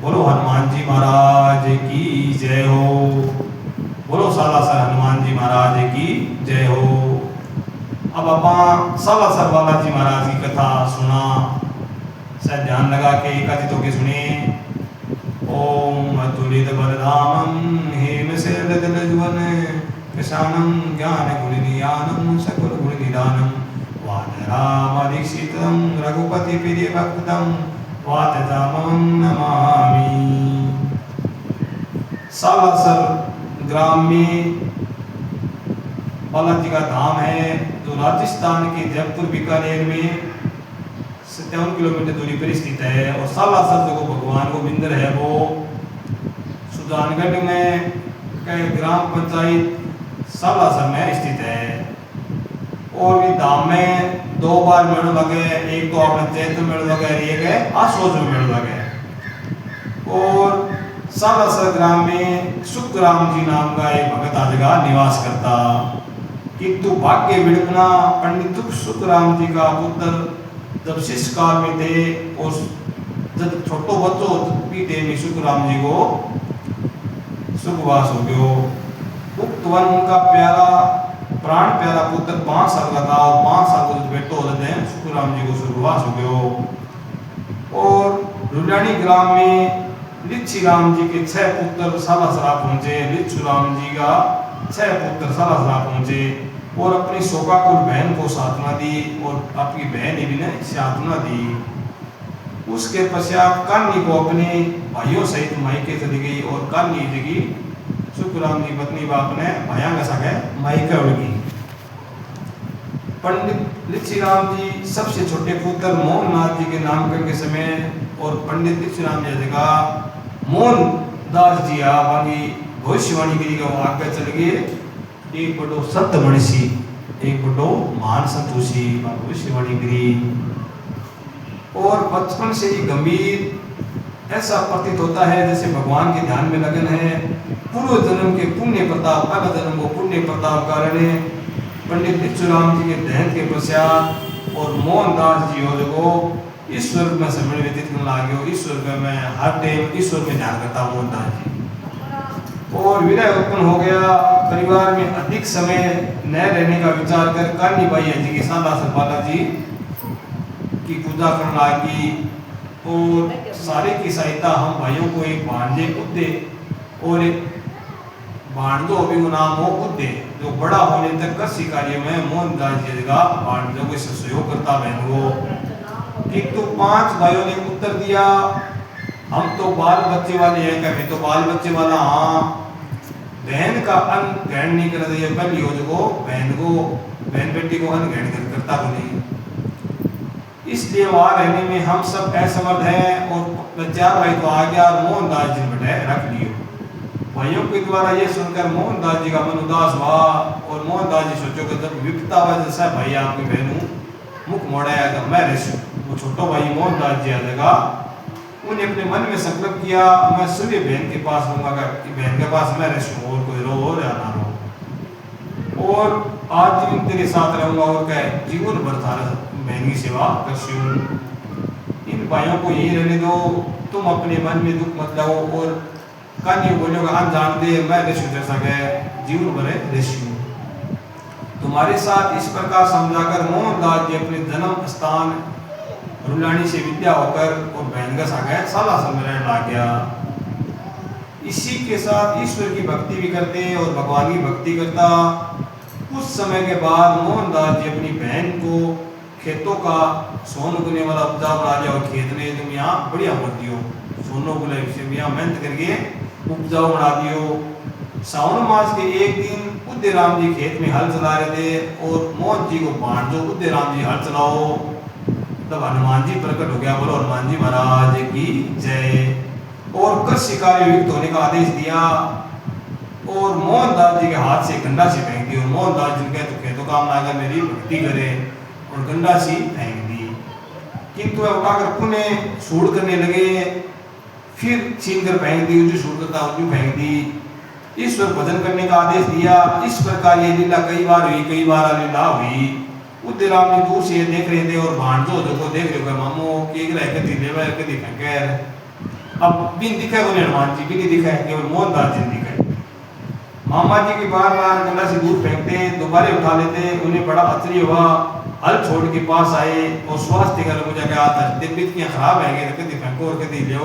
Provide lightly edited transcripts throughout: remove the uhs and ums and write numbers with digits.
बोलो हनुमान जी महाराज की जय हो। बोलो सालासर हनुमान जी महाराज की जय हो। अब आप सालासर बालाजी महाराज की कथा सुना, शायद ध्यान लगा के कथितों के सुने। ओम अतुलित बलधामम हेमशैलदलज्वलन कृशानम ज्ञान गुण नियानम सकल गुण निदानम वानरामधीक्षितं रघुपति प्रिय भक्तं वातजामं नमामि। सालासर ग्राम में बालाजी का धाम है, जो राजस्थान के जयपुर बीकानेर में 57 किलोमीटर दूरी पर स्थित है। और सालासर जो भगवान गोविंदर है वो सुजानगढ़ में ग्राम पंचायत सालासर में स्थित है। और भी धाम में 2 बार मेड़ लगे, एक तो अपने चैत्र मेड़ लगे, एक है आश्वज में मेड़ लगे। और सालासर ग्राम में सुखराम जी नाम का एक भगत आजगा निवास करता। किंतु भाग्य विडपना पंडित सुखराम जी का पुत्र जब शिष्य काल में थे और जब छोटो बच्चों भी थे में सुखराम जी को सुखवास हो गयो। उक्त वन उनका प्यारा प्राण प्यारा पुत्र 5 साल का था और 5 साल को बेटो होते हैं सुखराम जी को सुखवास हो गयो। और रुलानी ग्राम में लिच्छी राम जी के 6 पुत्र सालासर पहुंचे। लिच्छू राम जी का 6 पुत्र सालासर पहुंचे और अपनी शोकाकुल बहन को सात्वना दी और आपकी बहन भी ने सात्वना दी। उसके पश्चात कान्नी को अपने भाइयों सहित मायके चली गई और कान्नी जी की सुखराम जी पत्नी बाप ने भाया का सके मायके उड़गी। पंडित लिच्छी राम जी सबसे छोटे पुत्र मोहननाथ जी के नामकरण के समय और पंडित लिच्छी राम जी का मोहनदास जी आगे भविष्यवाणी करी का आगे चल गए। एक बड़ो संत मणिषी, एक बड़ो महान संतोषी भविष्यवाणी करी। और बचपन से ही गंभीर ऐसा प्रतीत होता है जैसे भगवान के ध्यान में लगन है। पूर्व जन्म के पुण्य प्रताप, अगला जन्म को पुण्य प्रताप कारण पंडित लिच्छूराम जी के देहांत के पश्चात और मोहनदास जी और को ईश्वर में समय व्यतीत करने लगे। ईश्वर में हर टाइम ईश्वर में ध्यान करता मोहनदास जी। और विरह उत्पन्न हो गया। परिवार में अधिक समय न रहने का विचार कर कान्नी बाई जी के सालासर बालाजी की पूजा करने लगी। और सारे की सहायता हम भाइयों को एक भांजे कुत्ते और एक भांजो अभी नाम हो कुत्ते जो बड़ा होने तक कृषि कार्य में मोहनदास जी का भांजो को सहयोग करता बहन को। एक तो 5 भाइयों ने उत्तर दिया हम तो बाल बच्चे वाले हैं, कभी तो बाल बच्चे वाला। हाँ, बहन का अन्न ग्रहण नहीं कर दिया पहली हो जो बहन बेटी को अन्न ग्रहण करता को नहीं। इसलिए वहां रहने में हम सब असमर्थ हैं। और 4 भाई तो आ गया और मोहनदास जी बैठे रख लियो। भाइयों के द्वारा ये सुनकर मोहनदास जी का मन उदास हुआ और मोहनदास जी सोचो कि जब विपता हुआ जैसा भाई आपकी बहन मुख मोड़ाया तो मैं रह वो छोटो भाई मोहनदास जी आ जाएगा। उन्हें अपने मन में संकल्प किया मैं सूर्य बहन के पास रहूंगा कि बहन के पास मैं रहूं और कोई रो या ना रो और आज जीवन तेरे साथ रहूंगा और क्या जीवन भर थारा बहन की सेवा करसूं। इन भाइयों को यही रहने दो, तुम अपने मन में दुख मत लगाओ। और कान्नी बोलो हम जान दे मैं रहूं जैसा गए जीवन भर रहूं तुम्हारे साथ। इस प्रकार समझाकर मोहनदास जी अपने जन्म स्थान रुलानी से विद्या होकर और बहनगस आ गए सालासर में रहने लग गया। इसी के साथ ईश्वर की भक्ति भी करते और भगवान की भक्ति करता। कुछ समय के बाद मोहनदास जी अपनी बहन को खेतों का सोन उगने वाला उपजा बना लिया और खेत ने तुम यहाँ बढ़िया कर दियो सोनों को यहाँ मेहनत करके उपजाऊ बना दियो। सावन मास के एक दिन उदय राम जी खेत में हल चला रहे थे और मोहन जी को भांजो उदय राम जी हल चलाओ। तब हनुमान जी प्रकट हो गया। बोलो हनुमान जी महाराज की जय। और कृषि कार्य युक्त होने का आदेश दिया और मोहनदास जी के हाथ से गंडा सी फेंक दी। और मोहनदास जी ने तो खेतों काम ना कर मेरी भक्ति करे और गंडा सी फेंक दी। किंतु वह उठाकर पुनः सूढ़ करने लगे, फिर छीन कर फेंक दी, जो सूढ़ करता उसी फेंक दी। ईश्वर भजन करने का आदेश दिया। इस प्रकार ये लीला कई बार हुई, कई बार लीला हुई। उदय राम जी दूर से देख रहे थे और भांजो को देख रहे मामो की कदी लेवा कदी फेंकर अब बिन दिखे उन्हें हनुमान जी भी नहीं दिखे, केवल मोहनदास जी दिखे। मामा जी की बार बार गला से दूर फेंकते, दोबारा उठा लेते, उन्हें बड़ा आश्चर्य हुआ। हल छोड़ के पास आए और स्वास्थ्य कर मुझे क्या आता है, तबीयत क्या खराब है तो कभी फेंको और कभी ले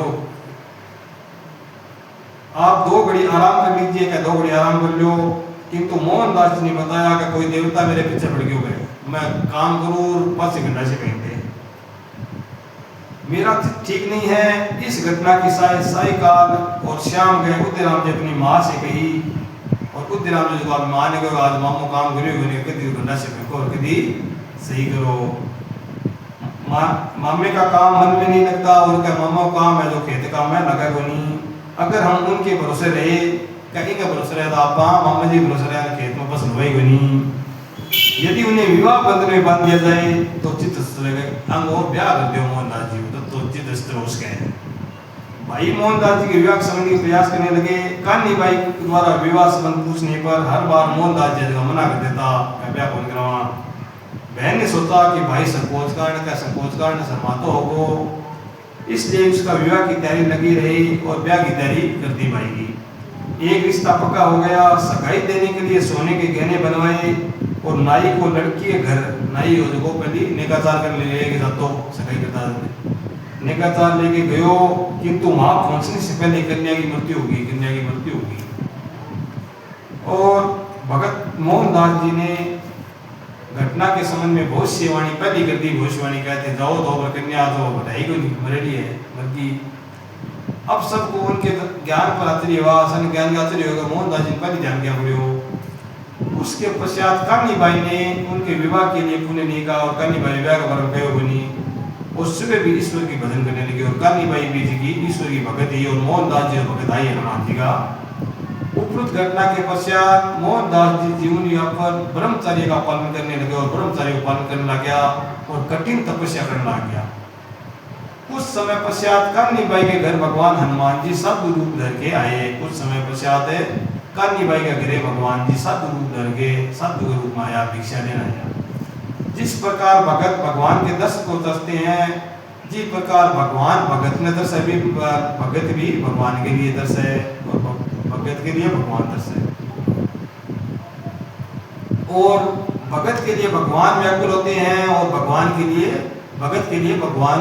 आप 2 घड़ी आराम कर लीजिए, क्या 2 घड़ी आराम कर लो। किंतु मोहनदास जी ने बताया कि कोई देवता मेरे पीछे पड़ गए, मैं काम करूँ पास घंटा से फेंकते, मेरा ठीक नहीं है। इस घटना की साय काल और शाम गए उदयराम जी अपनी माँ से कही, और उदयराम जी को आप माँ ने कहा आज मामू काम करिए कभी घंटा से फेंको और कभी सही करो। मामे का काम मन में नहीं लगता, उनका मामा का काम है जो खेत काम है लगा को नहीं। अगर हम उनके भरोसे रहे, कहीं का भरोसे रहे तो आप मामा जी भरोसे रहे खेत में फसल हुई नहीं। यदि उन्हें विवाह बंधन में बांध दिया जाए तो चित्त अंग और ब्याह कर दियो मोहनदास जी तो चित्त उसके भाई मोहनदास जी के विवाह संबंधी के प्रयास करने लगे। कान्ही बाई द्वारा विवाह संबंध पूछने पर हर बार मोहनदास जी को मना कर देता, ब्याह कौन करवा। बहन ने सोचा कि भाई संकोच कारण शर्मातो होगो, इसलिए उसका विवाह की तैयारी लगी रही और ब्याह की तैयारी करती भाई की। एक रिश्ता पक्का हो गया, सगाई देने के लिए सोने के गहने बनवाए और नाई को लड़की के घर नाई हो जो पहली निकाचार कर लेके जातो सगाई करता निकाचार लेके गयो, किंतु वहां पहुंचने से पहले कन्या की मृत्यु होगी। और भगत मोहनदास जी ने घटना के संबंध में भविष्यवाणी पहली कर दी। भविष्यवाणी कहते जाओ तो कन्या तो बताई को नहीं मरेडी है बल्कि अब सबको उनके ज्ञान पर आश्चर्य हुआ, सन ज्ञान का आश्चर्य होगा। मोहनदास जी पहले ध्यान क्या पड़े। उसके पश्चात कान्ही बाई ने उनके विवाह के लिए पुण्य नहीं कहा और कान्ही बाई विवाह का वर्म कहो बनी और सुबह भी ईश्वर की भजन करने लगे और कान्ही बाई भी जी की ईश्वर की भगत ही और मोहनदास जी भगत आई हनुमान जी का। उपरोक्त घटना के पश्चात मोहनदास जी जीवन यापन ब्रह्मचर्य का पालन करने लगे और ब्रह्मचर्य का पालन करने लग गया और कठिन तपस्या करने लग गया। कुछ समय पश्चात कान्ही बाई के घर भगवान हनुमान जी साधु रूप धर के आए। कुछ समय पश्चात कान्ही बाई के घरे भगवान जी साधु रूप धर के साधु रूप में आया, भिक्षा देना आया। जिस प्रकार भगत भगवान के दर्शन को तरसते हैं, जिस प्रकार भगवान भगत में दर्श भी भगत भी भगवान के लिए दर्श है और भगत के लिए भगवान दर्श है। और भगत के लिए भगवान व्याकुल होते हैं और भगवान के लिए भगत के लिए भगवान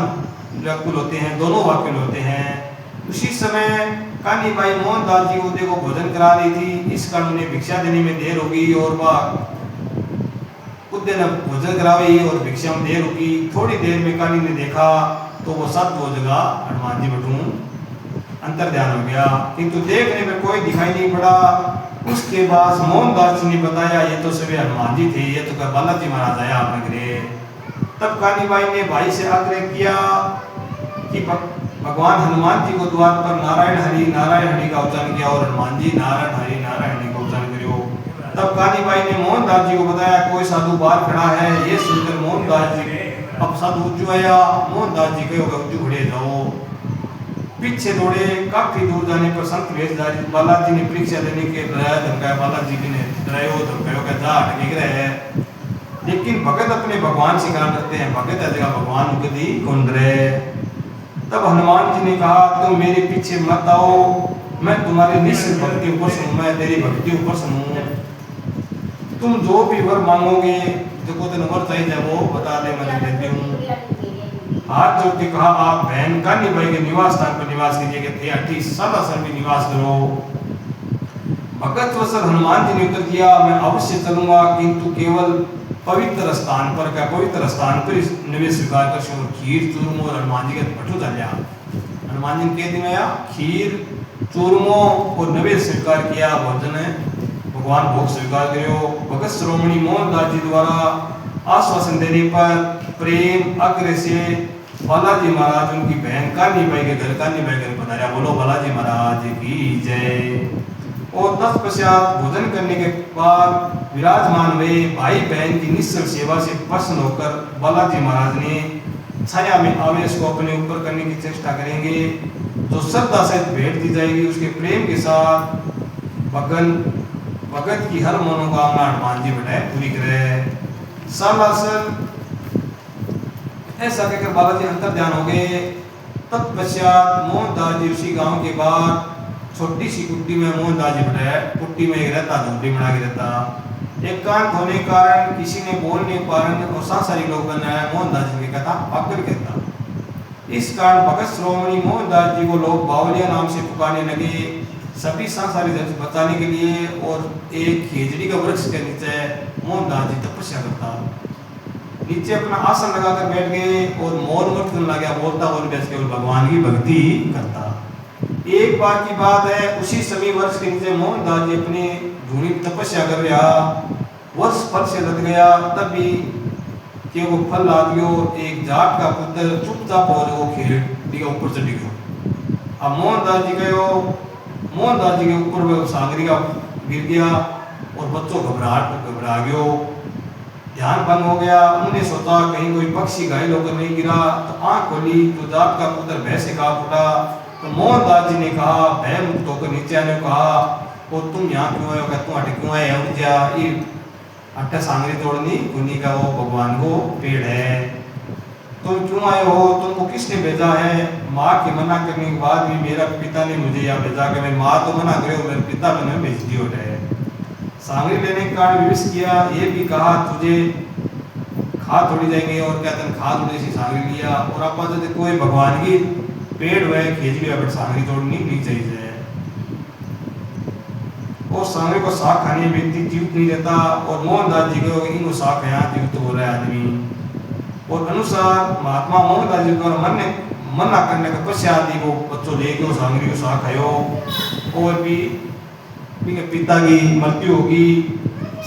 व्याकुल होते हैं, दोनों व्याकुल होते हैं। उसी समय कान्ही बाई मोहनदास जी उदय को भोजन करा रही थी, इस कारण उन्हें भिक्षा देने में देर होगी और वह उदय ने भोजन कराई और भिक्षा में देर होगी। थोड़ी देर में कान्ही ने देखा तो वो सब हो जगह हनुमान जी बटू अंतर ध्यान हो गया, किंतु देखने में कोई दिखाई नहीं पड़ा। उसके बाद मोहनदास जी ने बताया ये तो सभी हनुमान जी थे, ये तो बालाजी महाराज आया अपने घरे। तब कान्ही बाई ने भाई से आग्रह किया कि भगवान हनुमान जी को द्वार पर नारायण हरि का उच्चारण किया और हनुमान जी नारायण हरि का उच्चारण करियो। तब कान्ही बाई ने मोहनदास जी को बताया कोई साधु बाहर खड़ा है। ये सुनकर मोहनदास जी अब साधु उज्जू आया। मोहनदास जी कहो उज्जू खड़े जाओ। पीछे दौड़े, काफी दूर जाने पर संत वेशधारी बालाजी ने परीक्षा देने के डराया धमकाया। बालाजी ने डरायो धमकायो का जा अटके रहे, लेकिन भगत अपने भगवान से काम करते हैं, भगत है भगवान कभी कौन रहे। तब हनुमान जी ने कहा तुम मेरे पीछे मत आओ, मैं तुम्हारी निश्चित भक्ति ऊपर सुनूं, मैं तेरी भक्ति ऊपर सुनूं। तुम जो भी वर मांगोगे जो को दिन वर चाहिए वो बता दे, मैं देती हूँ। हाथ जोड़ के कहा आप बहन कान्ही बाई के निवास स्थान पर निवास कीजिए, थे 28 साल में निवास करो। भगत वत्सल हनुमान जी ने उत्तर दिया मैं अवश्य चलूंगा, किंतु केवल पवित्र स्थान पर। क्या पवित्र स्थान पर निवेश स्वीकार कर खीर चूरमो और हनुमान जी के भट्टू चलिया। हनुमान जी के दिन आया खीर चूरमो और निवेश स्वीकार किया, भोजन भगवान भोग स्वीकार करो। भगत श्रोमणी मोहनदास जी द्वारा आश्वासन देने पर प्रेम आग्रह से बालाजी महाराज उनकी बहन कान्ही बाई के घर पधारा। बोलो बालाजी महाराज की जय। और तत्पश्चात भोजन करने के बाद विराजमान हुए भाई बहन की निश्चल सेवा से प्रसन्न होकर बालाजी महाराज ने छाया में आवेश को अपने ऊपर करने की चेष्टा करेंगे। जो श्रद्धा से भेंट दी जाएगी उसके प्रेम के साथ भगत की हर मनोकामना हनुमान जी बढ़ाए पूरी करे। सालासर ऐसा कहकर बालाजी अंतर ध्यान हो गए। तत्पश्चात मोहनदास जी उसी गांव के बाहर छोटी सी कुट्टी में मोहनदास जी बैठे, कुट्टी में एक रहता, झोंपड़ी बना के रहता। एकांत होने के कारण किसी ने बोल नहीं पा रहे और सांसारिक लोग बनाया, मोहनदास जी ने कहता पागल कहता। इस कारण भगत श्रोमणी मोहनदास जी को लोग बावलिया नाम से पुकारने लगे, सभी सांसारिक बचाने के लिए। और एक खेजड़ी का वृक्ष के नीचे मोहनदास जी तपस्या करता, नीचे अपना आसन लगाकर बैठ गए और मौन मत करने लगा, बोलता बोल बैठ केवल भगवान की भक्ति करता। एक बार की बात है, उसी सभी वर्ष के नीचे मोहनदास जी अपनी धूनी तपस्या कर रहा, वर्ष फल से लग गया, तब भी कि वो फल ला दियो। एक जाट का पुत्र चुपचाप और वो खेल ऊपर चढ़ गयो। अब मोहनदास जी गयो, मोहनदास जी के ऊपर वो सागरी का गिर गया और बच्चों घबरा गयो, ध्यान भंग हो गया। उन्हें सोचा कहीं कोई पक्षी घायल होकर नहीं गिरा, तो आंख खोली तो जाट का पुत्र भय से कांप उठा। तो मोहनदास जी ने कहा, भय मुक्त होकर नीचे आने को कहा, और तुम यहाँ क्यों आए हो? तुम अटे क्यों आए? उठ जा, ये अट्ठा सांगरी तोड़नी कुनी का वो भगवान को पेड़ है, तुम क्यों आए हो? तुमको किसने भेजा है? माँ के मना करने के बाद भी मेरा पिता ने मुझे यहाँ भेजा कि मैं माँ तो मना करे, मेरे पिता मैंने भेज दियो है। सांगरी लेने के कारण विवश किया, ये भी कहा तुझे खा थोड़ी जाएंगे, और क्या तुम खा थोड़ी सी सांगरी लिया। और आप तो कोई भगवान की पेड़ हुए खेजड़ी हुआ, सांगरी तोड़नी नहीं चाहिए। और सांगरी को साग खाने व्यक्ति जीवित नहीं रहता, और मोहनदास जी को इनको साग खाया जीवित हो रहा है आदमी। और अनुसार महात्मा मोहनदास जी को मना करने का पश्चात वो बच्चों ले गए सांगरी को साग खायो, और भी पिता की मृत्यु होगी,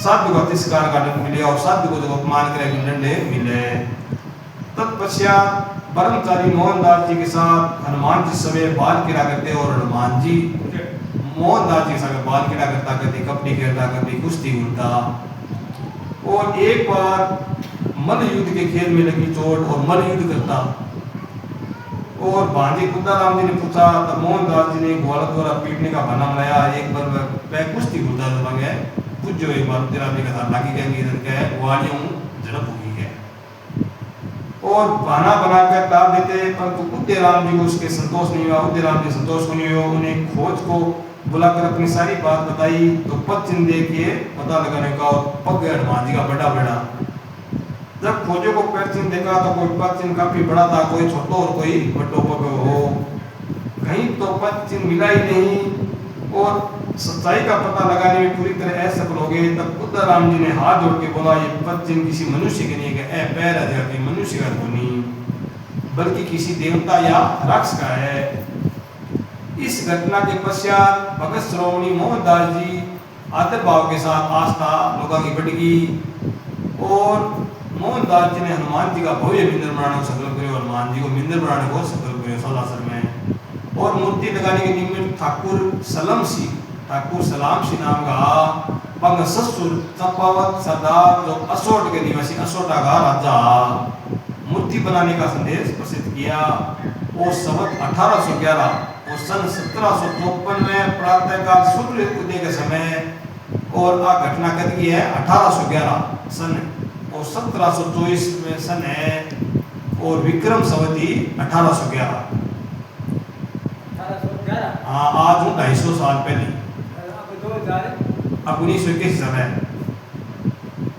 साधु को तिरस्कार का दंड मिले और साधु को अपमान करे दंड मिले। तत्पश्चात ब्रह्मचारी मोहनदास जी के साथ हनुमान जी सवेरे बाल क्रीड़ा करते, और हनुमान जी मोहनदास जी के साथ बाल क्रीड़ा करता, कभी कबड्डी खेलता, कभी कुश्ती उड़ता। और एक बार मल्ल युद्ध के खेल में लगी चोट और मल्ल युद्ध करता, और भांजे कुदाराम जी ने पूछा, तो मोहनदास जी ने ग्वाला द्वारा पीटने का बहाना बनाया। एक बार वह कुश्ती उड़ता तो मांगे पूछो, एक बार तेरा भी कथा लागी गई इधर क्या है, ग्वालियों झड़प हुई है, और बहाना बनाकर टाल देते। परंतु उदयराम जी को उसके संतोष नहीं हुआ, उदयराम जी संतोष को नहीं हुआ। उन्हें खोज को बुलाकर अपनी सारी बात बताई, तो पद चिन्ह दे के पता लगाने का, और पग गया हनुमान जी का बड़ा बड़ा। जब खोजों को पैर चिन्ह देखा तो कोई पद चिन्ह काफी बड़ा था, कोई छोटो और कोई बड़ो पग हो, कहीं तो पद चिन्ह मिला ही नहीं। और सच्चाई का पता लगाने में पूरी तरह असफल हो गए। तब उदयराम जी ने हाथ जोड़ के बोला, ये पद चिन्ह किसी मनुष्य के नहीं है, पैर अधिकारी मनुष्य का नहीं, बल्कि किसी देवता या राक्षस का है। इस घटना के पश्चात भगत श्रोमणी मोहनदास जी आदर भाव के साथ आस्था लोगों की बढ़ी, और मोहनदास जी ने हनुमान जी का भव्य मंदिर बनाने को संकल्प करो, हनुमान जी को मंदिर बनाने को संकल्प करो सालासर में। और मूर्ति लगाने के निमित्त ठाकुर सलाम सी नाम का पंग ससुर चंपावत सरदार जो असोट के निवासी असोटा का राजा मूर्ति बनाने का संदेश प्रसिद्ध किया। और संवत 1811 और सन 1754 में प्रातःकाल सूर्य उदय के समय, और आ घटना कद की है 1811 सन, और 1724 में सन है, और विक्रम संवती 1811। हाँ, आज 250 साल पहले, अब 1921 समय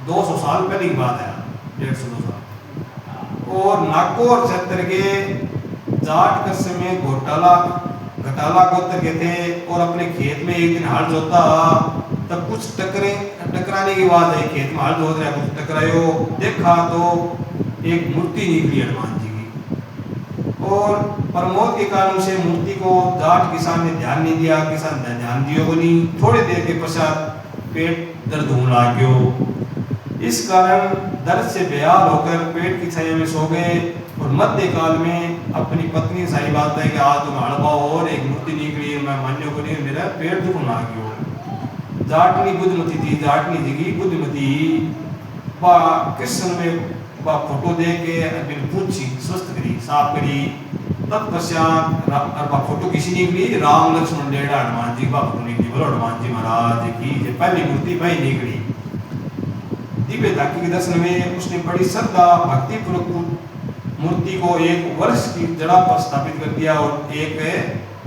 200 साल पहले की बात है, 150 साल। और नागौर क्षेत्र के जाट कस्बे में घटाला गोत्र के थे, और अपने खेत में एक दिन हल जोता, तब कुछ टकराने की बात है, खेत में हल जोत रहा, कुछ टकरायो, देखा तो एक मूर्ति निकली हनुमान जी की। और प्रमोद के कारण से मूर्ति को जाट किसान ने ध्यान नहीं दिया, किसान ने ध्यान दियो बोली। थोड़ी देर के पश्चात पेट दर्द होने लग, इस कारण दर्द से बेहाल होकर पेट की छाया में सो गए। और मध्य काल में अपनी पत्नी से सारी बात है कि आज तुम हड़बाओ, और एक मूर्ति निकली, मैं मान्य को नहीं, मेरा पेट दुखने लग। जाटनी बुद्धमती थी, जाटनी जगी बुद्धमती, बा कृष्ण में बा फोटो दे के पूछी स्वस्थ करी, साफ करी। तत्पश्चात फोटो किसी निकली, राम लक्ष्मण डेढ़ा हनुमान जी का फोटो निकली। बोलो हनुमान जी महाराज की, पहली मूर्ति भाई निकली। दिव्य ताकि के दर्शन में उसने बड़ी श्रद्धा भक्ति पूर्वक मूर्ति को एक वर्ष की जड़ा पर स्थापित कर दिया और एक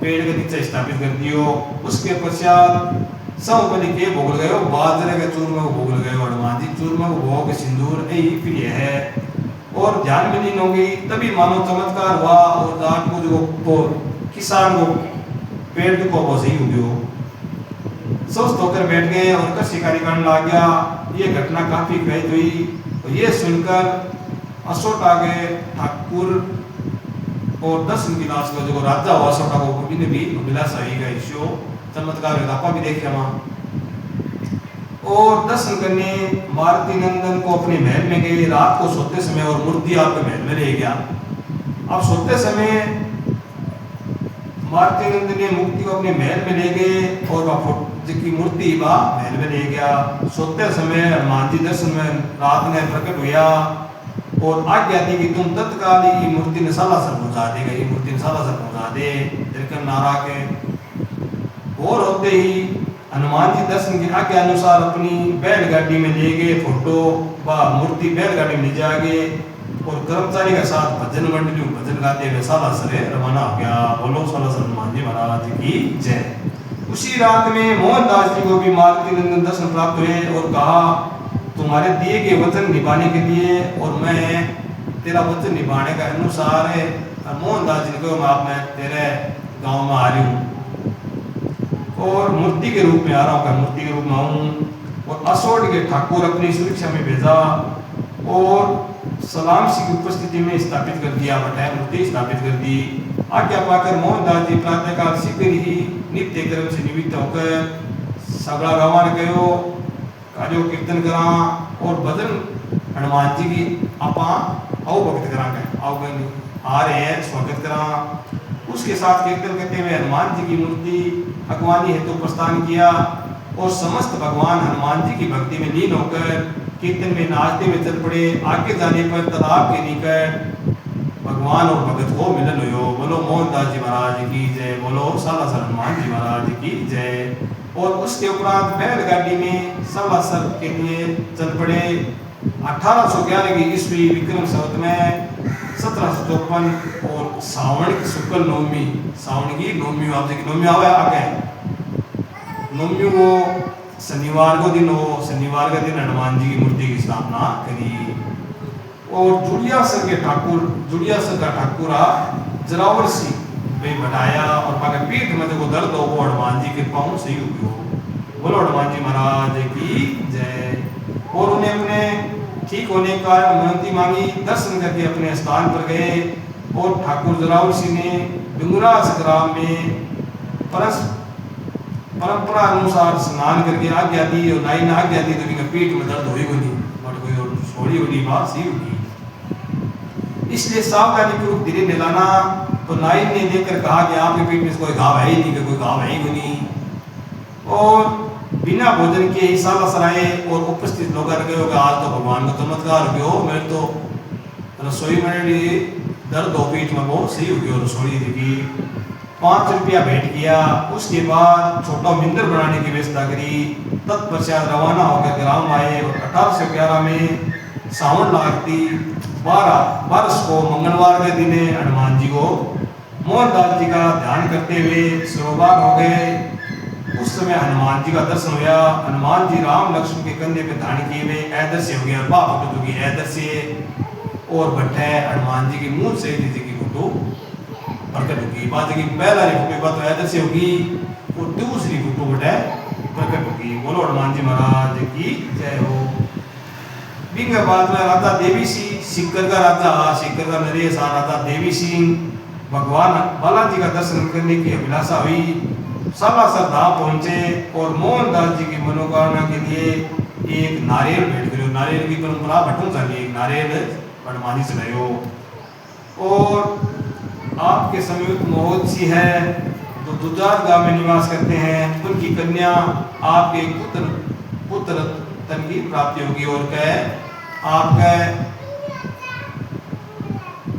पेड़ के नीचे स्थापित कर दियो। उसके पश्चात सब बलि के भोग लगायो, बाजरे के चूरमा को भोग लगायो, हनुमान जी चूरमा को भोग सिंदूर यही प्रिय है। और ध्यान में लीन हो गई, तभी मानो चमत्कार हुआ और जाट को जो किसान को पेड़ को वो सही हो गयो। स्वस्थ होकर बैठ गए और कर शिकारी करने लग गया। ये घटना काफी कही हुई और ये सुनकर अशोक आ गए ठाकुर और दर्शन की लाश को जो राजा हुआ अशोका को भी अभिलाषा ही गई शो चमत्कार आपा भी देखे वहाँ। और दर्शन करने मारुति नंदन को अपने महल में गए रात को सोते समय और मूर्ति आपके महल में ले गया। अब सोते समय मारुति नंदन ने मुक्ति को अपने महल में ले गए और वह जिसकी मूर्ति बा महल में ले गया। सोते समय हनुमान जी दर्शन में रात में प्रकट हुआ और आज्ञा दी कि तुम तत्काल ही मूर्ति ने सालासर पहुंचा देगा, ये मूर्ति ने सालासर पहुंचा दे। तिरकन नारा के और होते ही हनुमान जी दर्शन की आज्ञा अनुसार अपनी बैलगाड़ी में ले गए फोटो व मूर्ति बैलगाड़ी में ले जाके और कर्मचारी के साथ भजन मंडली भजन गाते हुए सालासर रवाना हो गया। बोलो सालासर हनुमान जी महाराज की जय। उसी रात में मोहनदास जी को भी मारुति नंदन दर्शन प्राप्त हुए और कहा तुम्हारे दिए गए वचन निभाने के लिए और मैं तेरा वचन निभाने का अनुसार है। मोहनदास जी को मैं तेरे गांव में आ रही हूँ और मूर्ति के रूप में आ रहा हूँ, मूर्ति के रूप में आऊँ। और असोड़ के ठाकुर अपनी सुरक्षा में भेजा और सलाम सिंह की उपस्थिति में स्थापित कर दिया, बटाया मूर्ति स्थापित कर दी। आज्ञा पाकर मोहनदास जी प्रातःकाल शीघ्र ही नित्य क्रम से निमित्त होकर सगड़ा रवाना कयो कार्यो कीर्तन करा और भजन हनुमान जी की आपा आओ भक्त करा गए आओ गए आ रहे हैं स्वागत करा। उसके साथ कीर्तन करते हुए हनुमान जी की मूर्ति अगवानी हेतु प्रस्थान किया और समस्त भगवान हनुमान जी की भक्ति में लीन होकर कीर्तन में नाचते हुए चल पड़े। आगे जाने पर तालाब के निकट भगवान और भगत को मिलन हुयो। बोलो मोहनदास जी महाराज की जय, बोलो सालासर हनुमान जी महाराज की जय। और उसके उपरांत बैलगाड़ी में सालासर के लिए चल पड़े। 1811 की ईस्वी विक्रम संवत में 1754 और सावन की शुक्ल नवमी, सावन की नवमी आप देखिए नवमी आवे आगे नवमी वो शनिवार को दिन हो, शनिवार का दिन हनुमान जी की मूर्ति की स्थापना करी। और जुड़ियासर के ठाकुर जुड़ियासर का ठाकुरा जरावर सिंह वे बताया और बाकी पीठ में देखो दर्द हो वो हनुमान जी के पाँव सही हो। बोलो हनुमान जी महाराज की जय। और उन्हें अपने ठीक होने का अनुमति मांगी, दर्शन करके अपने स्थान पर गए और ठाकुर जरावर सिंह ने डुंगरास ग्राम में परंपरा अनुसार स्नान करके आज्ञा दी और नाई ने आज्ञा दी तो उनके पीठ में दर्द होगी नहीं बट कोई और छोड़ी होगी बात सही होगी, इसलिए सावधानी पूर्वक धीरे निलाना। तो नाई ने देखकर कहा कि आपके पीठ में कोई घाव है ही नहीं, कोई घाव है ही नहीं। और बिना भोजन के ही सालासर आए और उपस्थित लोग गए आज तो भगवान का चमत्कार हो गया, मेरे तो रसोई में दर्द हो पीठ में वो सही हो गया। रसोई देखी 5 रुपया भेंट किया। उसके बाद छोटा मंदिर बनाने की व्यवस्था करी। तत्पश्चात रवाना होकर ग्राम आए और 1811 में सावन लागती 12 वर्ष को मंगलवार के दिन हनुमान जी को मोहनदास जी का ध्यान करते हुए सरोवर हो गए। उस समय हनुमान जी का दर्शन हुआ। हनुमान जी राम लक्ष्मण के कंधे पे धारण किए हुए ऐदर्श्य हो गया, बाप की ऐदर्श्य और बैठे हनुमान जी के मुंह से जी की फोटो प्रकट होगी। बात की पहला फोटो बात तो ऐदर्श्य होगी और दूसरी फोटो बैठे प्रकट होगी। बोलो हनुमान जी महाराज की जय हो। बिंग बाद में राजा देवी सिंह सिक्कर का राजा, सिक्कर का नरेश राजा देवी सिंह भगवान बालाजी का दर्शन करने की अभिलाषा हुई। सालासर धाम पहुंचे और मोहनदास जी की मनोकामना के लिए एक नारियल भेंट करो। नारियल की परंपरा भटूं चाहिए, एक नारियल हनुमान जी चढ़ायो। और आपके समीप महोत्सी है जो दुजात गांव में निवास करते हैं, उनकी कन्या आपके पुत्र तन की प्राप्ति होगी। और कह आपका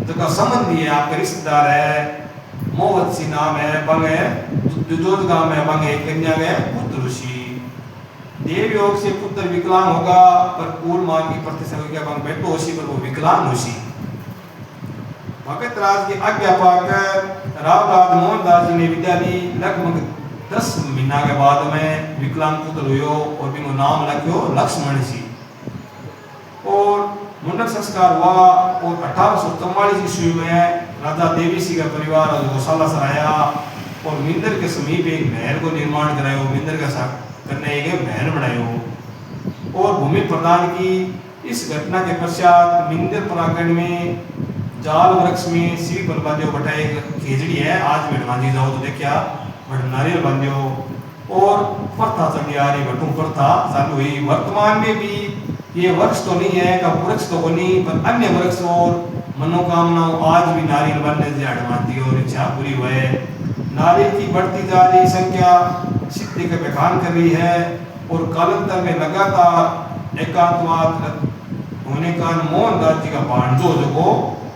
जो संबंधी है, आपका रिश्तेदार है, मोहत्सी नाम है, बंग है दुजोत गांव में बंग है, कन्या गए पुत्र ऋषि। देव योग से पुत्र विकलांग होगा पर कुल मां की प्रतिशत क्या बंग बेटो ऋषि पर वो विकलांग ऋषि। भगत राज की आज्ञा पाकर रावलाद मोहनदास जी ने विद्या ली। लगभग 10 महीना के बाद में विकलांग पुत्र हुयो और बिनो नाम रखियो लक्ष्मण सिंह। और मुंडन संस्कार हुआ और 1844 ईस्वी में राजा देवी सिंह का परिवार गौशाला से आया और मिंदर के समीप एक महल को निर्माण करायो। मिंदर का साथ करने एक महल बनायो और भूमि प्रदान की। इस घटना के पश्चात मिंदर परागण में जाल वृक्ष में श्री बलबादियों बटा एक खेजड़ी है, आज भी हनुमान जी जाओ तो देखिया बट नारियल बांधियो और प्रथा चली आ रही, भटू प्रथा चालू हुई। वर्तमान में भी ये वृक्ष तो नहीं है का वृक्ष तो नहीं पर अन्य वृक्ष और मनोकामनाओं आज भी नारियल बनने से हनुमान जी और इच्छा पूरी हुए। नारियल की बढ़ती जा रही संख्या सिद्धि का बखान कर रही है और कालांतर में लगातार एकांतवाद होने का मोहनदास जी का भांजो जो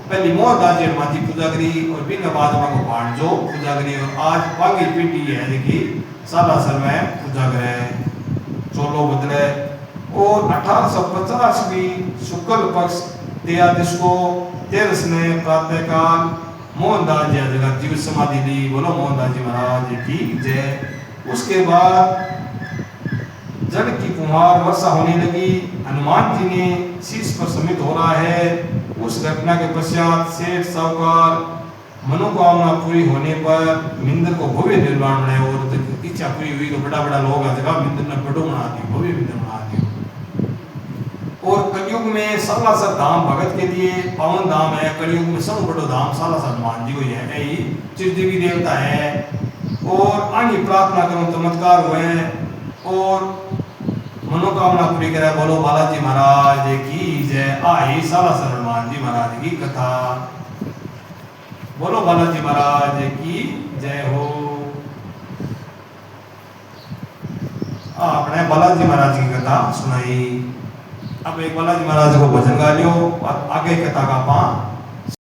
पहली मोहनदास जी हनुमान जी पूजा करी और बिन बाद को भांजो पूजा करी और आज बागी पीढ़ी है देखी सालासर में पूजा करे चोलो बदले। और 1850 में शुक्ल पक्ष तेरस को तेरस ने प्रातःकाल मोहनदास जी जगह जीवित समाधि ली। बोलो मोहनदास जी महाराज की जय। उसके बाद जल की कुमार वर्षा होने लगी। हनुमान जी ने शीश पर समित हो रहा है। उस घटना के पश्चात सेठ साहूकार मनोकामना पूरी होने पर मिंदर को भव्य निर्माण बनाया और इच्छा पूरी हुई तो बड़ा बड़ा लोग जगह मिंदर ने बड़ो बना दिया, भव्य मिंदर बना दिया। और कलयुग में सालासर धाम भगत के लिए पावन धाम है। कलयुग में सब बड़ो धाम सालासर हनुमान जी को है, यही चिरदेवी देवता है। और आगे प्रार्थना करो चमत्कार हुए और मनोकामना पूरी करे। बोलो बालाजी महाराज की जय। आई सालासर हनुमान जी महाराज की कथा। बोलो बालाजी महाराज की जय हो। आपने बालाजी महाराज की कथा सुनाई। अब एक बालाजी महाराज को भजन गा लियो, आगे कथा का